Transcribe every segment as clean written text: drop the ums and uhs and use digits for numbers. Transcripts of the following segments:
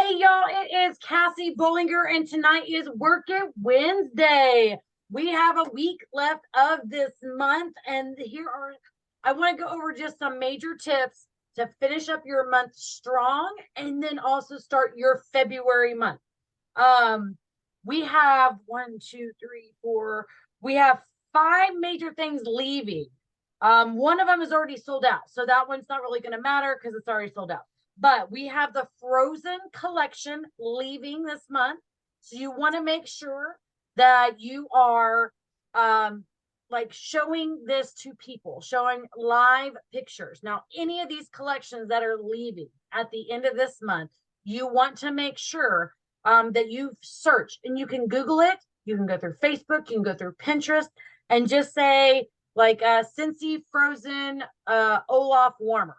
Hey y'all, it is Cassie Bollinger, and tonight is Work It Wednesday. We have a week left of this month, and I want to go over just some major tips to finish up your month strong and then also start your February month. We have we have five major things leaving. One of them is already sold out, so that one's not really going to matter because it's already sold out. But we have the Frozen collection leaving this month. So you want to make sure that you are like showing this to people, showing live pictures. Now, any of these collections that are leaving at the end of this month, you want to make sure that you've searched, and you can Google it. You can go through Facebook, you can go through Pinterest, and just say like Scentsy Frozen Olaf warmer.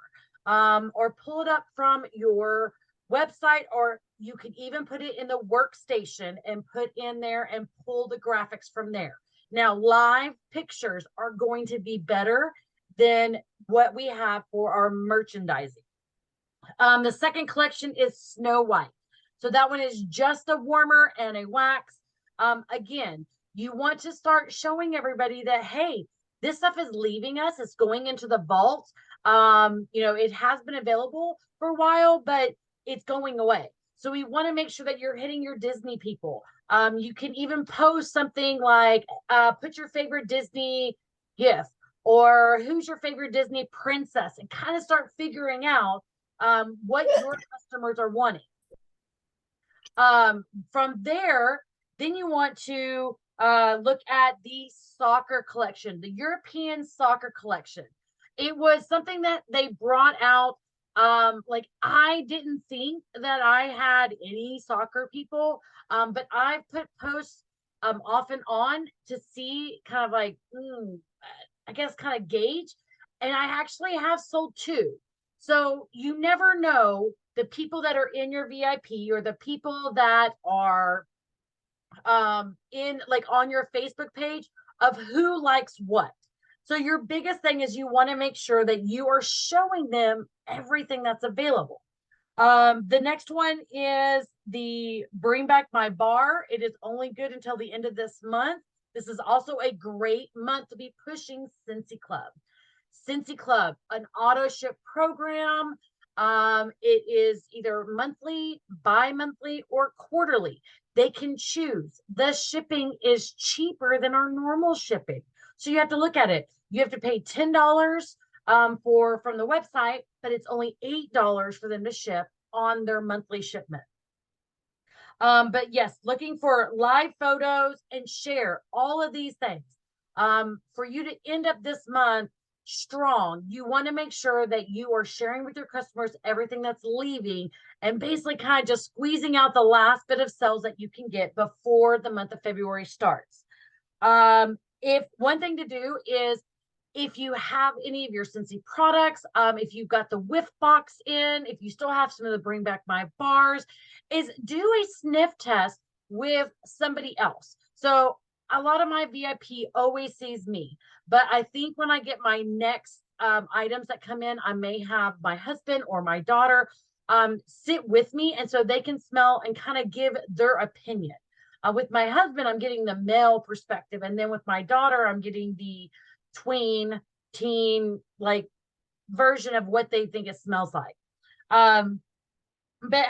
Or pull it up from your website, or you can even put it in the workstation and put in there and pull the graphics from there. Now, live pictures are going to be better than what we have for our merchandising. The second collection is Snow White. So that one is just a warmer and a wax. Again, you want to start showing everybody that, hey, this stuff is leaving us. It's going into the vault. It has been available for a while, but it's going away. So we want to make sure that you're hitting your Disney people. You can even post something like, put your favorite Disney gift, or who's your favorite Disney princess, and kind of start figuring out what your customers are wanting. From there, then you want to look at the soccer collection, the European soccer collection. It was something that they brought out. Like, I didn't think that I had any soccer people, but I put posts off and on to see kind of like, I guess, kind of gauge. And I actually have sold two. So you never know the people that are in your VIP, or the people that are in like on your Facebook page, of who likes what. So your biggest thing is you want to make sure that you are showing them everything that's available. The next one is the Bring Back My Bar. It is only good until the end of this month. This is also a great month to be pushing Scentsy Club. Scentsy Club, an auto ship program. It is either monthly, bi-monthly, or quarterly. They can choose. The shipping is cheaper than our normal shipping. So you have to look at it. You have to pay $10 from the website, but it's only $8 for them to ship on their monthly shipment. But yes, looking for live photos and share all of these things. For you to end up this month strong, you want to make sure that you are sharing with your customers everything that's leaving, and basically kind of just squeezing out the last bit of sales that you can get before the month of February starts. If one thing to do is, if you have any of your Scentsy products, if you've got the whiff box in, if you still have some of the Bring Back My Bars, is do a sniff test with somebody else. So a lot of my VIP always sees me, but I think when I get my next items that come in, I may have my husband or my daughter sit with me, and so they can smell and kind of give their opinion. With my husband, I'm getting the male perspective, and then with my daughter, I'm getting the tween teen like version of what they think it smells like. But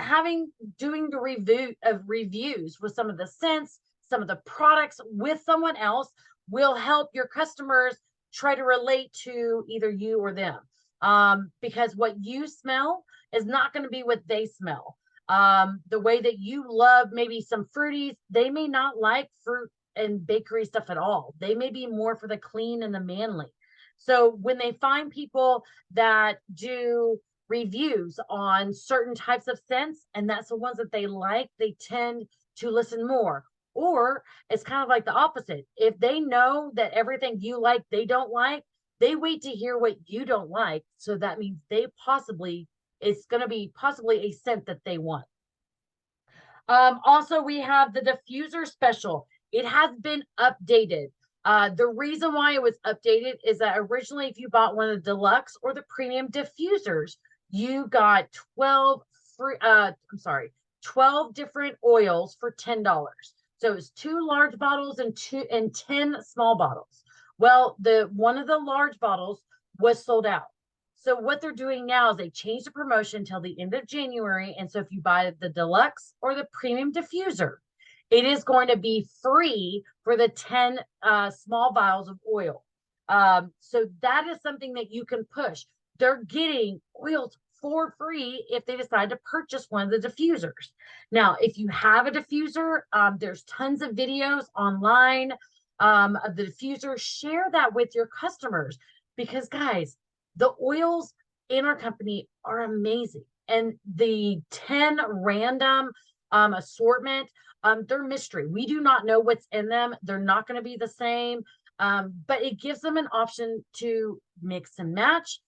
doing the reviews with some of the scents, some of the products with someone else, will help your customers try to relate to either you or them. Because what you smell is not going to be what they smell. The way that you love maybe some fruities, they may not like fruit and bakery stuff at all. They may be more for the clean and the manly. So when they find people that do reviews on certain types of scents, and that's the ones that they like, they tend to listen more. Or it's kind of like the opposite. If they know that everything you like, they don't like, they wait to hear what you don't like. So that means it's going to be possibly a scent that they want. Also, we have the diffuser special. It has been updated. The reason why it was updated is that originally, if you bought one of the deluxe or the premium diffusers, you got 12 12 different oils for $10. So it's 2 large bottles and 10 small bottles. Well, the one of the large bottles was sold out. So what they're doing now is they changed the promotion till the end of January. And so if you buy the deluxe or the premium diffuser, it is going to be free for the 10 small vials of oil. So that is something that you can push. They're getting oils for free if they decide to purchase one of the diffusers. Now, if you have a diffuser, there's tons of videos online of the diffuser. Share that with your customers because, guys, the oils in our company are amazing. And the 10 random assortment, they're mystery. We do not know what's in them. They're not going to be the same, but it gives them an option to mix and match,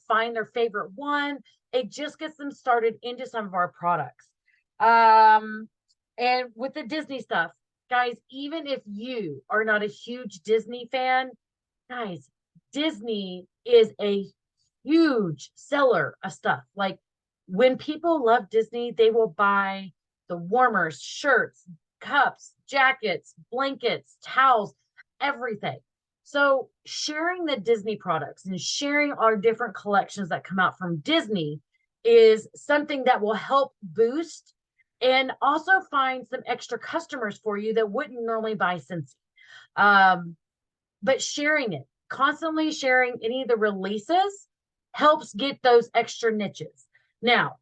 find their favorite one. It just gets them started into some of our products. And with the Disney stuff, guys, even if you are not a huge Disney fan, guys, Disney is a huge seller of stuff. Like when people love Disney, they will buy the warmers, shirts, cups, jackets, blankets, towels, everything. So sharing the Disney products and sharing our different collections that come out from Disney is something that will help boost and also find some extra customers for you that wouldn't normally buy Scentsy. But sharing it, constantly sharing any of the releases helps get those extra niches. Now,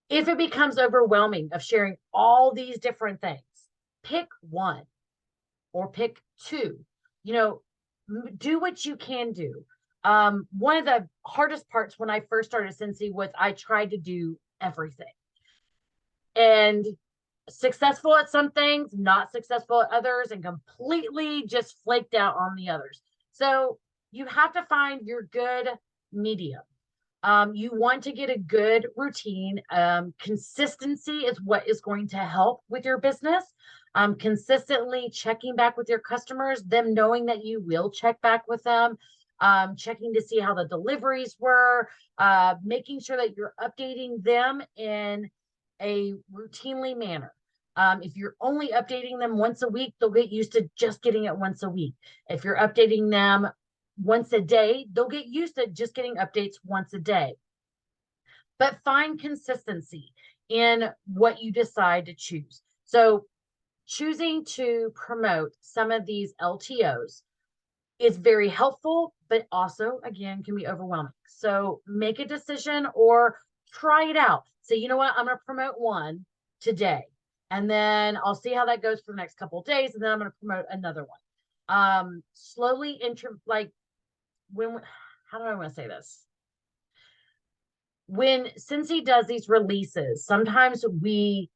if it becomes overwhelming of sharing all these different things, pick one or pick two. You know, do what you can do. One of the hardest parts when I first started Scentsy was I tried to do everything. And successful at some things, not successful at others, and completely just flaked out on the others. So you have to find your good medium. You want to get a good routine. Consistency is what is going to help with your business. Consistently checking back with your customers, them knowing that you will check back with them, checking to see how the deliveries were, making sure that you're updating them in a routinely manner. If you're only updating them once a week, they'll get used to just getting it once a week. If you're updating them once a day, they'll get used to just getting updates once a day. But find consistency in what you decide to choose. So choosing to promote some of these LTOs is very helpful, but also, again, can be overwhelming. So make a decision or try it out. Say, you know what, I'm going to promote one today. And then I'll see how that goes for the next couple of days. And then I'm going to promote another one. Slowly how do I want to say this? When Scentsy does these releases, sometimes we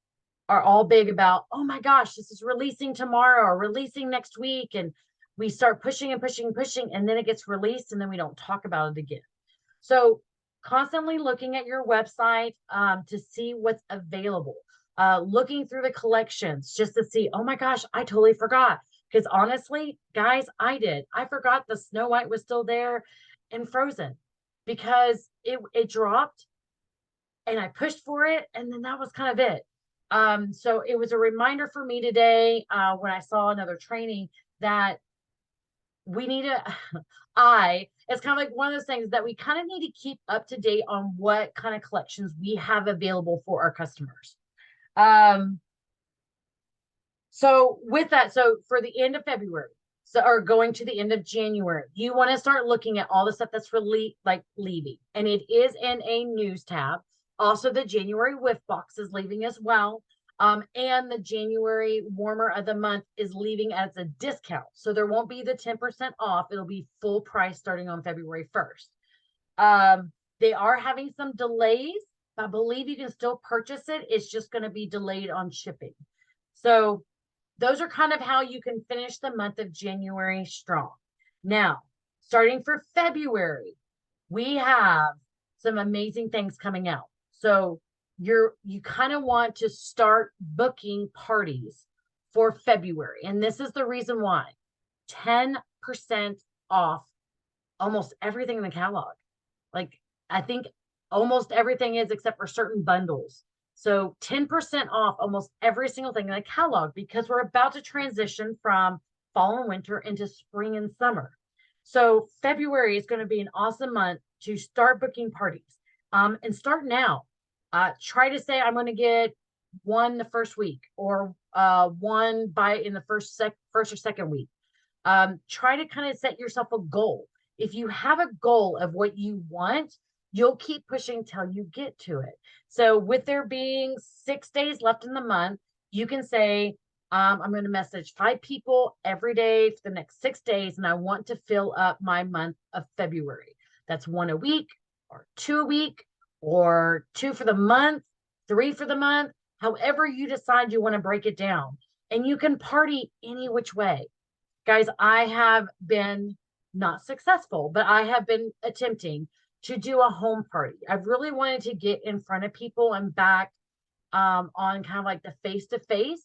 are all big about, oh my gosh, this is releasing tomorrow or releasing next week. And we start pushing and pushing and pushing, and then it gets released and then we don't talk about it again. So constantly looking at your website to see what's available, looking through the collections just to see, oh my gosh, I totally forgot. Because honestly, guys, I forgot the Snow White was still there and Frozen because it dropped and I pushed for it. And then that was kind of it. So it was a reminder for me today when I saw another training that we need to, it's kind of like one of those things that we kind of need to keep up to date on what kind of collections we have available for our customers. So with that, so for the end of February, or going to the end of January, you want to start looking at all the stuff that's really like leaving, and it is in a news tab. Also, the January whiff box is leaving as well. And the January warmer of the month is leaving as a discount. So there won't be the 10% off. It'll be full price starting on February 1st. They are having some delays. I believe you can still purchase it. It's just going to be delayed on shipping. So those are kind of how you can finish the month of January strong. Now, starting for February, we have some amazing things coming out. So you kind of want to start booking parties for February. And this is the reason why. 10% off almost everything in the catalog. Like, I think almost everything is except for certain bundles. So 10% off almost every single thing in the catalog because we're about to transition from fall and winter into spring and summer. So February is going to be an awesome month to start booking parties. And start now. Try to say I'm going to get one the first week or one by in the first or second week. Try to kind of set yourself a goal. If you have a goal of what you want, you'll keep pushing till you get to it. So with there being 6 days left in the month, you can say, I'm going to message 5 people every day for the next 6 days, and I want to fill up my month of February. That's 1 a week or 2 a week or 2 for the month, 3 for the month, however you decide you want to break it down. And you can party any which way. Guys, I have been not successful, but I have been attempting to do a home party. I've really wanted to get in front of people and back on kind of like the face-to-face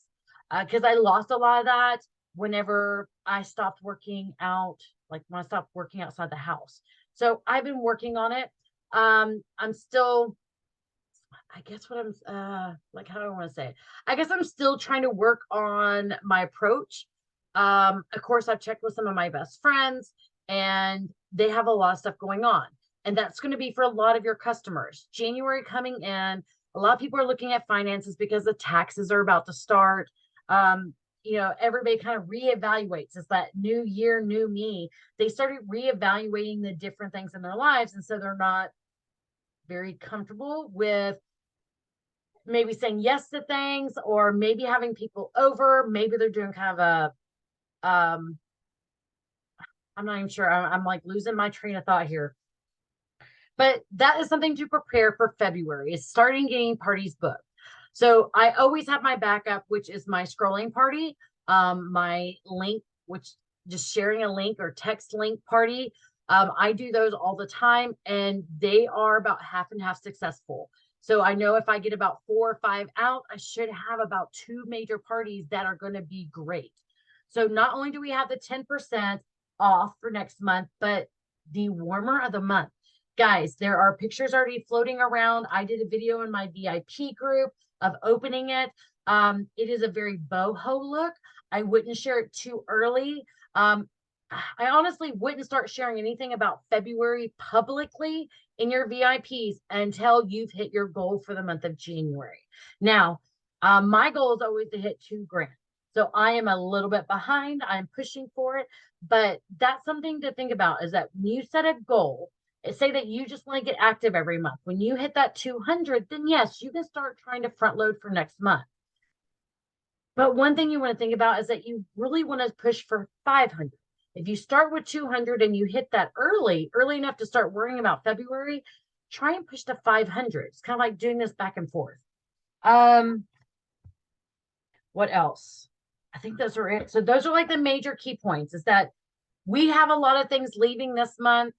because I lost a lot of that whenever I stopped working out, like when I stopped working outside the house. So I've been working on it. I'm still, I guess what I'm like, how do I want to say it? I guess I'm still trying to work on my approach. Of course, I've checked with some of my best friends and they have a lot of stuff going on. And that's going to be for a lot of your customers. January coming in, a lot of people are looking at finances because the taxes are about to start. Everybody kind of reevaluates. It's that new year, new me. They started reevaluating the different things in their lives. And so they're not very comfortable with maybe saying yes to things or maybe having people over. Maybe they're doing kind of a, I'm not even sure. I'm like losing my train of thought here. But that is something to prepare for February is starting getting parties booked. So I always have my backup, which is my scrolling party, my link, which just sharing a link or text link party. I do those all the time and they are about half and half successful. So I know if I get about 4 or 5 out, I should have about 2 major parties that are going to be great. So not only do we have the 10% off for next month, but the warmer of the month. Guys, there are pictures already floating around. I did a video in my VIP group of opening it. It is a very boho look. I wouldn't share it too early. I honestly wouldn't start sharing anything about February publicly in your VIPs until you've hit your goal for the month of January. Now, my goal is always to hit 2 grand. So I am a little bit behind. I'm pushing for it, but that's something to think about is that when you set a goal, say that you just want to get active every month. When you hit that 200, then yes, you can start trying to front load for next month. But one thing you want to think about is that you really want to push for 500. If you start with 200 and you hit that early enough to start worrying about February, try and push to 500. It's kind of like doing this back and forth. What else? I think those are it. So those are like the major key points is that we have a lot of things leaving this month.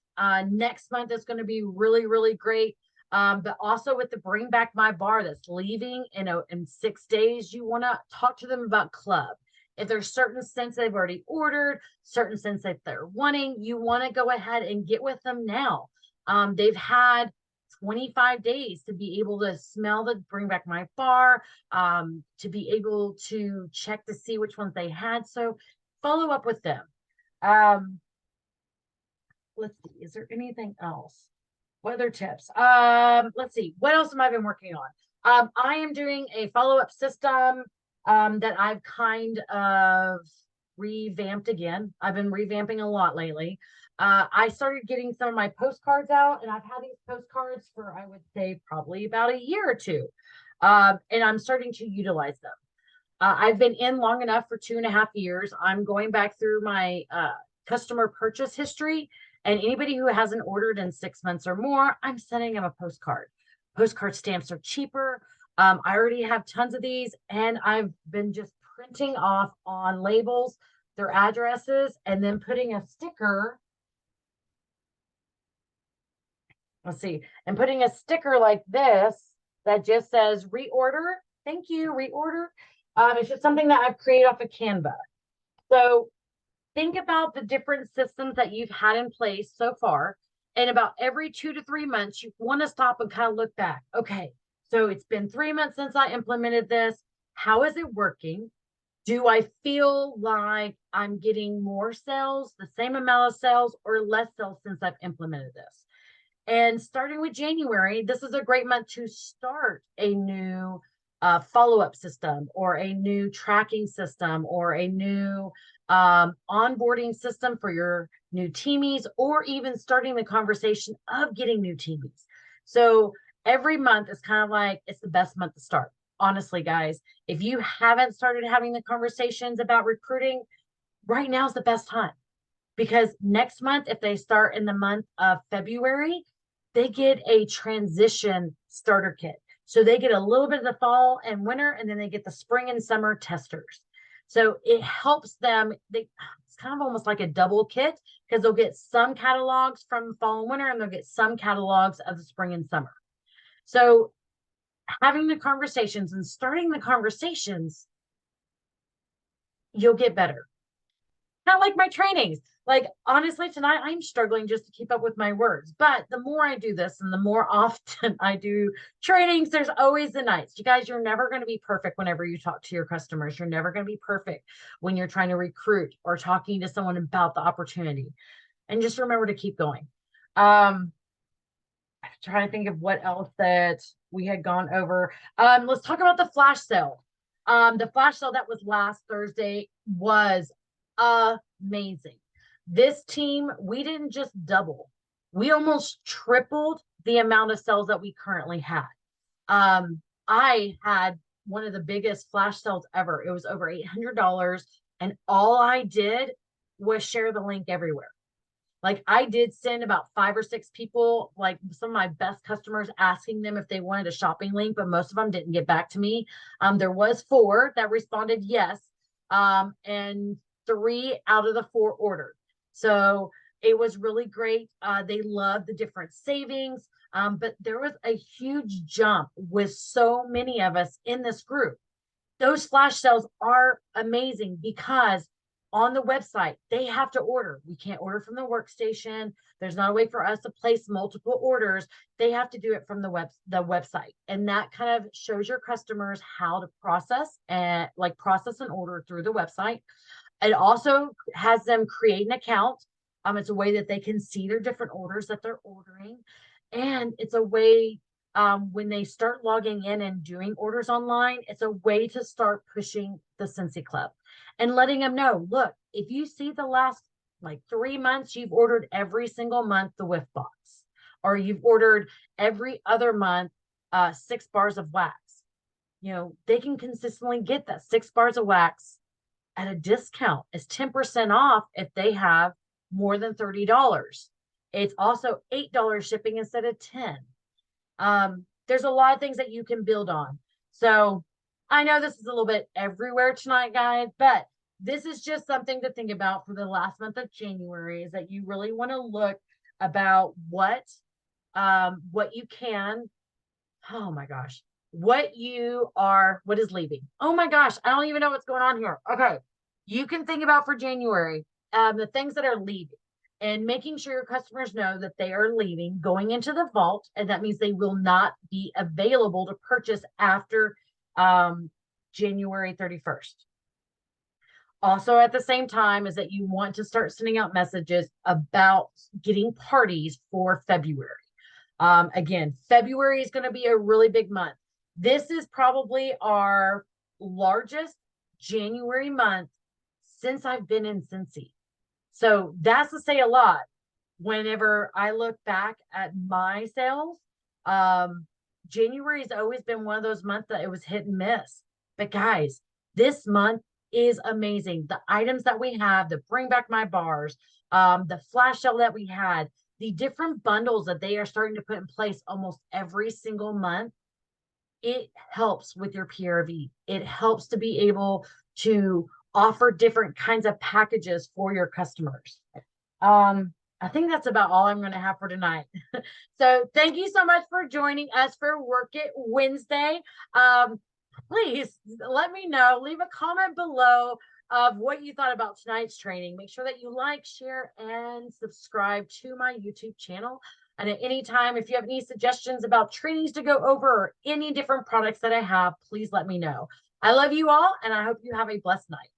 Next month is going to be really, really great. But also with the Bring Back My Bar that's leaving in 6 days, you want to talk to them about club. If there's certain scents they've already ordered, certain scents that they're wanting, you want to go ahead and get with them now. They've had 25 days to be able to smell the Bring Back My Bar, to be able to check to see which ones they had. So follow up with them. Let's see, is there anything else? What other tips? Let's see, what else have I been working on? I am doing a follow-up system that I've kind of revamped again. I've been revamping a lot lately. I started getting some of my postcards out, and I've had these postcards for, I would say, probably about a year or 2. And I'm starting to utilize them. I've been in long enough for 2.5 years. I'm going back through my customer purchase history, and anybody who hasn't ordered in 6 months or more, I'm sending them a postcard. Postcard stamps are cheaper. I already have tons of these, and I've been just printing off on labels their addresses and then putting a sticker. Let's see, and putting a sticker like this that just says reorder. Thank you, reorder. It's just something that I've created off of Canva. So think about the different systems that you've had in place so far. And about every 2 to 3 months, you want to stop and kind of look back. Okay, So it's been 3 months since I implemented this. How is it working? Do I feel like I'm getting more sales, the same amount of sales, or less sales since I've implemented this? And starting with January, this is a great month to start a new follow-up system or a new tracking system or a new onboarding system for your new teamies, or even starting the conversation of getting new teamies. So every month is kind of like, it's the best month to start. Honestly, guys, if you haven't started having the conversations about recruiting, right now is the best time. Because next month, if they start in the month of February, they get a transition starter kit. So they get a little bit of the fall and winter, and then they get the spring and summer testers. So it helps them. It's kind of almost like a double kit, because they'll get some catalogs from fall and winter, and they'll get some catalogs of the spring and summer. So having the conversations and starting the conversations, you'll get better. Not like my trainings. Like, honestly, tonight I'm struggling just to keep up with my words. But the more I do this and the more often I do trainings, there's always the nights. You guys, you're never going to be perfect whenever you talk to your customers. You're never going to be perfect when you're trying to recruit or talking to someone about the opportunity. And just remember to keep going. I'm trying to think of what else that we had gone over. Let's talk about the flash sale. The flash sale that was last Thursday was amazing. This team, we didn't just double, we almost tripled the amount of sales that we currently had. I had one of the biggest flash sales ever. It was over $800, and all I did was share the link everywhere. Like, I did send about 5 or 6 people, like some of my best customers, asking them if they wanted a shopping link, but most of them didn't get back to me. There was 4 that responded yes, and 3 out of the 4 ordered. So it was really great. They loved the different savings, but there was a huge jump with so many of us in this group. Those flash sales are amazing because on the website, they have to order. We can't order from the workstation. There's not a way for us to place multiple orders. They have to do it from the website. And that kind of shows your customers how to process and process an order through the website. It also has them create an account. It's a way that they can see their different orders that they're ordering. And it's a way, when they start logging in and doing orders online, it's a way to start pushing the Scentsy Club and letting them know, look, if you see the last 3 months, you've ordered every single month the whiff box, or you've ordered every other month 6 bars of wax. They can consistently get that 6 bars of wax at a discount. It's 10% off if they have more than $30. It's also $8 shipping instead of 10. There's a lot of things that you can build on. So I know this is a little bit everywhere tonight, guys, but this is just something to think about for the last month of January, is that you really want to look about what you can, oh my gosh, what is leaving. Oh my gosh, I don't even know what's going on here. Okay. You can think about for January, the things that are leaving, and making sure your customers know that they are leaving, going into the vault, and that means they will not be available to purchase after January 31st. Also, at the same time, is that you want to start sending out messages about getting parties for February. Again, February is going to be a really big month. This is probably our largest January month since I've been in Scentsy. So that's to say a lot. Whenever I look back at my sales, January has always been one of those months that it was hit and miss. But guys, this month is amazing. The items that we have, the bring back my bars, the flash sale that we had, the different bundles that they are starting to put in place almost every single month, it helps with your PRV. It helps to be able to offer different kinds of packages for your customers. I think that's about all I'm going to have for tonight. So thank you so much for joining us for Work It Wednesday. Please let me know, leave a comment below of what you thought about tonight's training. Make sure that you like, share, and subscribe to my YouTube channel. And at any time, if you have any suggestions about trainings to go over or any different products that I have, please let me know. I love you all, and I hope you have a blessed night.